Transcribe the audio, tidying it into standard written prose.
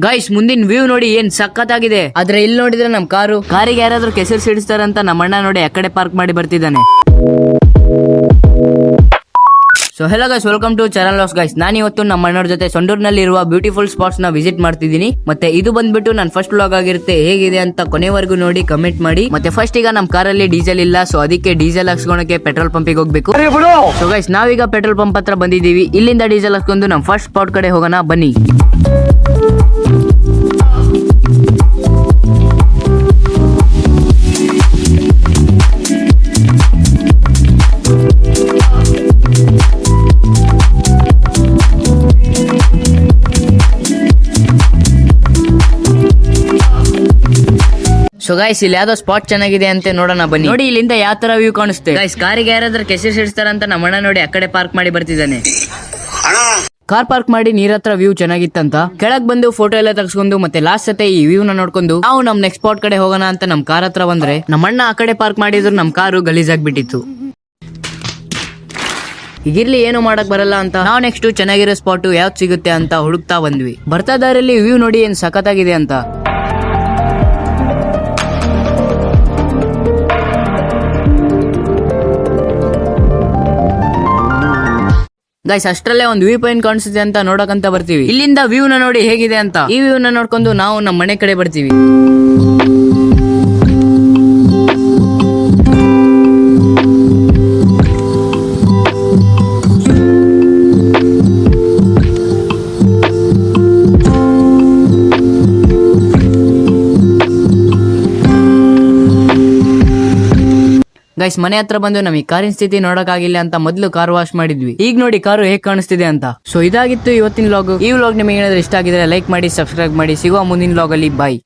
Guys ಮುಂದಿನ view ನೋಡಿ ಏನ್ ಸಖತ್ತಾಗಿದೆ. ಆದ್ರೆ ಇಲ್ಲಿ ನೋಡಿದ್ರೆ ನಮ್ ಕಾರಿಗೆ ಯಾರಾದ್ರೂ ಕೆಸರು ಸಿಡಿಸ್ತಾರಂತ ನಮ್ಮ ಅಣ್ಣ ನೋಡಿ ಆ ಕಡೆ ಪಾರ್ಕ್ ಮಾಡಿ ಬರ್ತಿದ್ದಾನೆ. So hello guys, welcome to channel loss guys. ನಾನು ಇವತ್ತು ನಮ್ಮ ಅಣ್ಣವ್ರ ಜೊತೆ ಸೊಂಡೂರ್ನಲ್ಲಿ ಇರುವ ಬ್ಯೂಟಿಫುಲ್ ಸ್ಪಾಟ್ಸ್ ನ ವಿಸಿಟ್ ಮಾಡ್ತಿದ್ದೀನಿ. ಮತ್ತೆ ಇದು ಬಂದ್ಬಿಟ್ಟು ನನ್ನ ಫಸ್ಟ್ ವ್ಲಾಗ್ ಆಗಿರುತ್ತೆ. ಹೇಗಿದೆ ಅಂತ ಕೊನೆವರೆಗೂ ನೋಡಿ ಕಮೆಂಟ್ ಮಾಡಿ. ಮತ್ತೆ ಫಸ್ಟ್ ಈಗ ನಮ್ಮ ಕಾರಲ್ಲಿ ಡೀಸೆಲ್ ಇಲ್ಲ, ಸೊ ಅದಕ್ಕೆ ಡೀಸೆಲ್ ಹಾಕ್ಸ್ಕೊಳಕ್ಕೆ ಪೆಟ್ರೋಲ್ ಪಂಪಿಗೆ ಹೋಗ್ಬೇಕು. ಸೊ ಗೈಸ್ ನಾವೀಗ ಪೆಟ್ರೋಲ್ ಪಂಪ್ ಹತ್ರ ಬಂದಿದ್ದೀವಿ. ಇಲ್ಲಿಂದ ಡೀಸೆಲ್ ಹಾಕ್ಸ್ಕೊಂಡು ನಮ್ಮ ಫಸ್ಟ್ ಸ್ಪಾಟ್ ಕಡೆ ಹೋಗೋಣ ಬನ್ನಿ. ಸೊ ಗೈಸ್ ಇಲ್ಲಿ ಯಾವ್ದೋ ಸ್ಪಾಟ್ ಚೆನ್ನಾಗಿದೆ ಅಂತ ನೋಡೋಣ ಬನ್ನಿ. ನೋಡಿ ಇಲ್ಲಿಂದ ಯಾವ ತರ ವ್ಯೂ ಕಾಣಿಸುತ್ತೆ. ಗೈಸ್ ಕಾರಿಗೆ ಯಾರಾದ್ರೂ ಕೆಸರು ಸಿಡಿಸ್ತಾರಂತ ನಮ್ಮ ಅಣ್ಣ ನೋಡಿ ಆ ಕಡೆ ಪಾರ್ಕ್ ಮಾಡಿ ಬರ್ತಿದ್ದಾನೆ. ಕಾರ್ ಪಾರ್ಕ್ ಮಾಡಿ ನೀರ್ ಹತ್ರ ವ್ಯೂ ಚೆನ್ನಾಗಿತ್ತಂತ ಕೆಳಗ್ ಬಂದು ಫೋಟೋ ಎಲ್ಲ ತೆಗೆಸ್ಕೊಂಡು ಮತ್ತೆ ಲಾಸ್ಟ್ ಸತೆ ಈ ವ್ಯೂ ನ ನೋಡ್ಕೊಂಡು ನಾವು ನಮ್ ನೆಕ್ಸ್ಟ್ ಸ್ಪಾಟ್ ಕಡೆ ಹೋಗೋಣ ಅಂತ ನಮ್ ಕಾರ್ ಹತ್ರ ಬಂದ್ರೆ ನಮ್ಮ ಅಣ್ಣ ಆ ಕಡೆ ಪಾರ್ಕ್ ಮಾಡಿದ್ರು ನಮ್ ಕಾರು ಗಲೀಜಾಗ್ಬಿಟ್ಟಿತ್ತು. ಈಗಿರ್ಲಿ ಏನು ಮಾಡಕ್ ಬರಲ್ಲ ಅಂತ ನಾವು ನೆಕ್ಸ್ಟ್ ಚೆನ್ನಾಗಿರೋ ಸ್ಪಾಟ್ ಯಾವ್ದು ಸಿಗುತ್ತೆ ಅಂತ ಹುಡುಕ್ತಾ ಬಂದ್ವಿ. ಬರ್ತಾ ದಾರಲ್ಲಿ ವ್ಯೂ ನೋಡಿ ಏನ್ ಸಖತ್ತಾಗಿದೆ ಅಂತ. ಗೈಸ್ ಅಷ್ಟರಲ್ಲೇ ಒಂದು ವ್ಯೂ ಪಾಯಿಂಟ್ ಕಾಣಿಸುತ್ತೆ ಅಂತ ನೋಡಕಂತ ಬರ್ತೀವಿ. ಇಲ್ಲಿಂದ ವ್ಯೂ ನ ನೋಡಿ ಹೇಗಿದೆ ಅಂತ. ಈ ವ್ಯೂ ನ ನೋಡ್ಕೊಂಡು ನಾವು ನಮ್ಮ ಮನೆ ಕಡೆ ಬರ್ತೀವಿ. ಗೈಸ್ ಮನೆ ಹತ್ರ ಬಂದು ನಮಗೆ ಕಾರಿನ ಸ್ಥಿತಿ ನೋಡಕ್ಕಾಗಿಲ್ಲ ಅಂತ ಮೊದಲು ಕಾರ್ ವಾಶ್ ಮಾಡಿದ್ವಿ. ಈಗ ನೋಡಿ ಕಾರು ಹೇಗ್ ಕಾಣಿಸ್ತಿದೆ ಅಂತ. ಸೊ ಇದಾಗಿತ್ತು ಇವತ್ತಿನ ವ್ಲಾಗ್. ಈ ವ್ಲಾಗ್ ನಿಮಗೆ ಏನಾದ್ರೂ ಇಷ್ಟ ಆಗಿದ್ರೆ ಲೈಕ್ ಮಾಡಿ, ಸಬ್ಸ್ಕ್ರೈಬ್ ಮಾಡಿ. ಸಿಗುವ ಮುಂದಿನ ವ್ಲಾಗ್ ಅಲ್ಲಿ. ಬಾಯ್.